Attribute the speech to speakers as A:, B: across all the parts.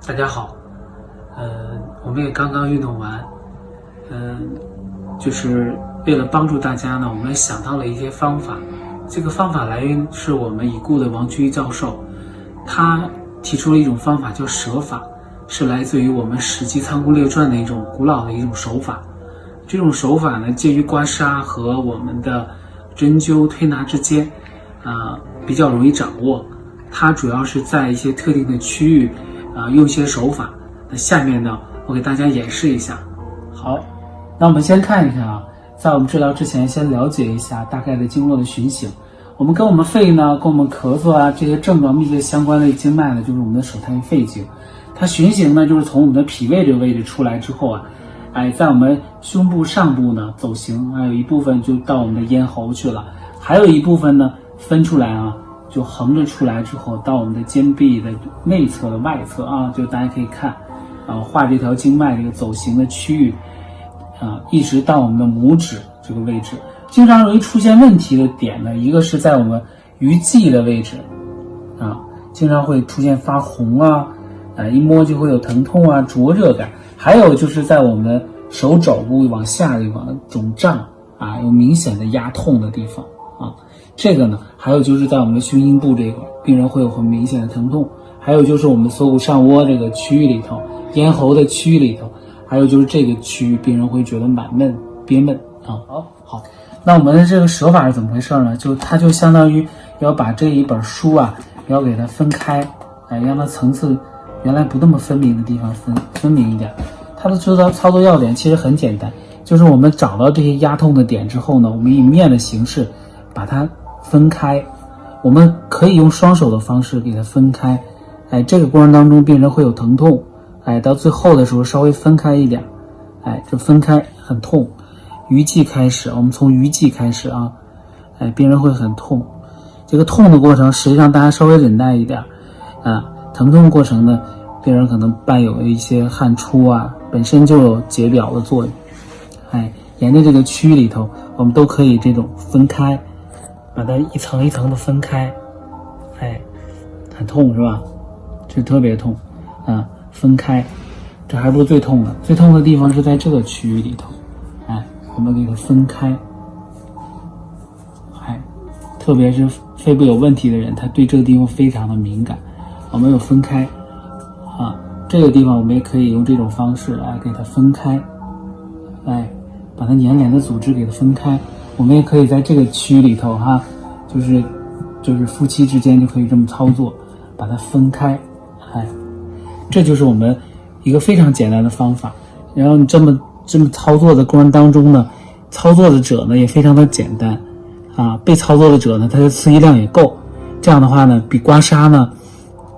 A: 大家好，我们也刚刚运动完，就是为了帮助大家呢，我们想到了一些方法。这个方法来源是我们已故的王居教授，他提出了一种方法叫蛇法，是来自于我们《史记仓库列传》的一种古老的一种手法。这种手法呢，介于刮痧和我们的针灸推拿之间，比较容易掌握。它主要是在一些特定的区域，用一些手法。那下面呢，我给大家演示一下。好，那我们先看一看啊，在我们治疗之前，先了解一下大概的经络的循行。我们跟我们肺呢，跟我们咳嗽啊这些症状密切相关的经脉呢，就是我们的手太阴肺经。它循行呢，就是从我们的脾胃这个位置出来之后啊，在我们胸部上部呢走行，还有一部分就到我们的咽喉去了，还有一部分呢分出来啊，就横着出来之后到我们的肩臂的内侧的外侧啊，就大家可以看画这条经脉这个走行的区域一直到我们的拇指这个位置。经常容易出现问题的点呢，一个是在我们鱼际的位置经常会出现发红一摸就会有疼痛灼热感。还有就是在我们手肘部往下的地方肿胀有明显的压痛的地方这个呢，还有就是在我们的胸阴部这块，病人会有很明显的疼痛。还有就是我们锁骨上窝这个区域里头，咽喉的区域里头，还有就是这个区域，病人会觉得满闷憋闷好，那我们的这个手法是怎么回事呢？它就相当于要把这一本书要给它分开，让它层次原来不那么分明的地方分明一点。它的操作要点其实很简单，就是我们找到这些压痛的点之后呢，我们以面的形式把它分开。我们可以用双手的方式给它分开，这个过程当中病人会有疼痛，到最后的时候稍微分开一点，就分开很痛。鱼际开始，我们从鱼际开始病人会很痛。这个痛的过程实际上大家稍微忍耐一点疼痛过程呢，病人可能伴有一些汗出本身就有解表的作用。沿着这个区域里头，我们都可以这种分开，把它一层一层的分开，很痛是吧？这特别痛分开，这还不是最痛的，最痛的地方是在这个区域里头，我们给它分开，特别是肺部有问题的人，他对这个地方非常的敏感。我们有分开这个地方我们也可以用这种方式来给它分开，把它黏连的组织给它分开。我们也可以在这个区域里头就是夫妻之间就可以这么操作，把它分开。这就是我们一个非常简单的方法。然后你这么操作的过程当中呢，操作的者呢也非常的简单被操作的者呢他的刺激量也够。这样的话呢，比刮痧呢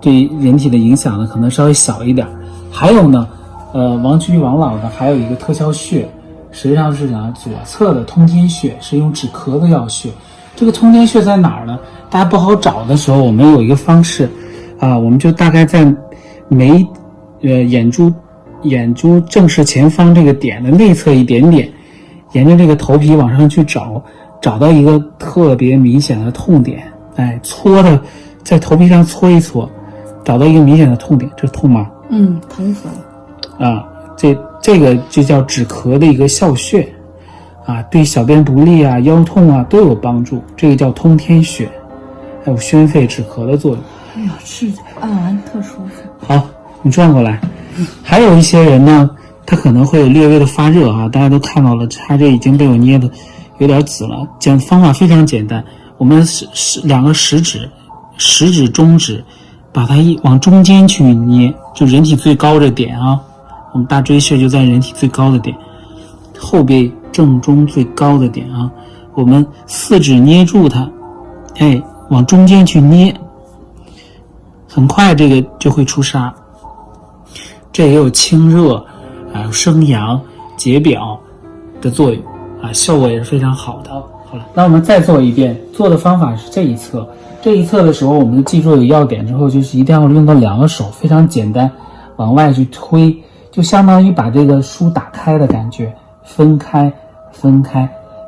A: 对人体的影响呢可能稍微小一点。还有呢王居王老的还有一个特效穴，实际上是左侧的通天穴，是用止咳的药穴。这个通天穴在哪儿呢？大家不好找的时候，我们有一个方式我们就大概在眼珠正视前方这个点的内侧一点点，沿着这个头皮往上去找到一个特别明显的痛点，搓的在头皮上搓一搓，找到一个明显的痛点。这痛吗？
B: 疼死了
A: 这个就叫止咳的一个效穴对小便不利腰痛都有帮助。这个叫通天穴，还有宣肺止咳的作用。
B: 是按完特舒服。
A: 好，你转过来。还有一些人呢，他可能会有略微的发热大家都看到了，他这已经被我捏的有点紫了。方法非常简单，我们两个食指中指把它往中间去捏，就人体最高的点我们大椎穴就在人体最高的点，后背正中最高的点我们四指捏住它，往中间去捏，很快这个就会出痧。这也有清热生阳解表的作用效果也是非常好的。好了，那我们再做一遍。做的方法是这一侧的时候，我们记住有要点之后，就是一定要用到两个手，非常简单，往外去推，就相当于把这个书打开的感觉，分开，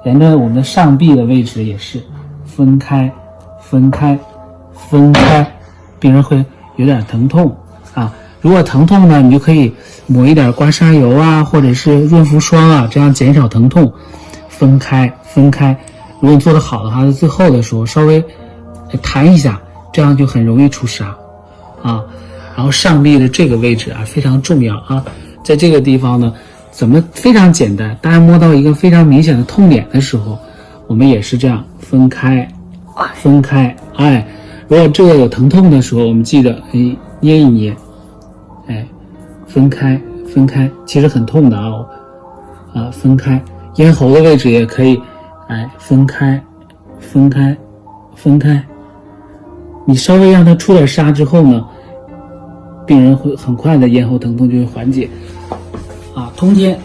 A: 沿着我们的上臂的位置也是分开，病人会有点疼痛如果疼痛呢，你就可以抹一点刮痧油啊，或者是润肤霜啊，这样减少疼痛。分开。如果你做得好的话，在最后的时候稍微弹一下，这样就很容易出痧啊。然后上臂的这个位置啊非常重要啊，在这个地方呢，怎么非常简单，大家摸到一个非常明显的痛点的时候，我们也是这样分开。如果这个有疼痛的时候，我们记得捏一捏，分开，其实很痛的分开。咽喉的位置也可以，分开。你稍微让它出点痧之后呢，病人会很快的咽喉疼痛就会缓解。通天，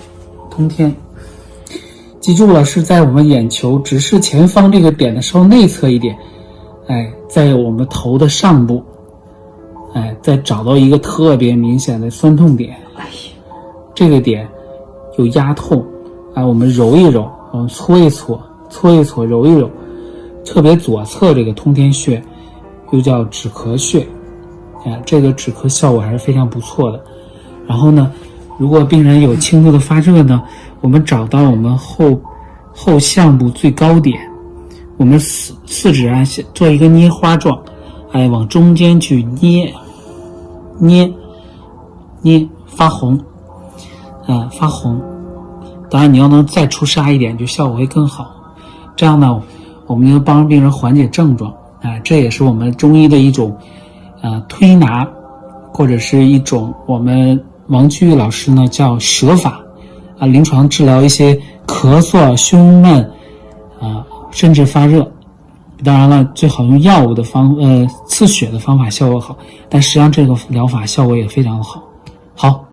A: 记住了，是在我们眼球直视前方这个点的稍内侧一点，在我们头的上部，再找到一个特别明显的酸痛点，这个点有压痛，我们揉一揉，我们搓一搓，揉一揉，特别左侧这个通天穴又叫止咳穴，这个止咳效果还是非常不错的。然后呢，如果病人有轻度的发热呢，我们找到我们后项部最高点，我们四指做一个捏花状，往中间去捏，发红，当然你要能再出痧一点，就效果会更好。这样呢，我们就帮病人缓解症状，这也是我们中医的一种推拿，或者是一种我们王居易老师呢叫舍法临床治疗一些咳嗽、胸闷甚至发热。当然了，最好用药物的刺血的方法效果好，但实际上这个疗法效果也非常好。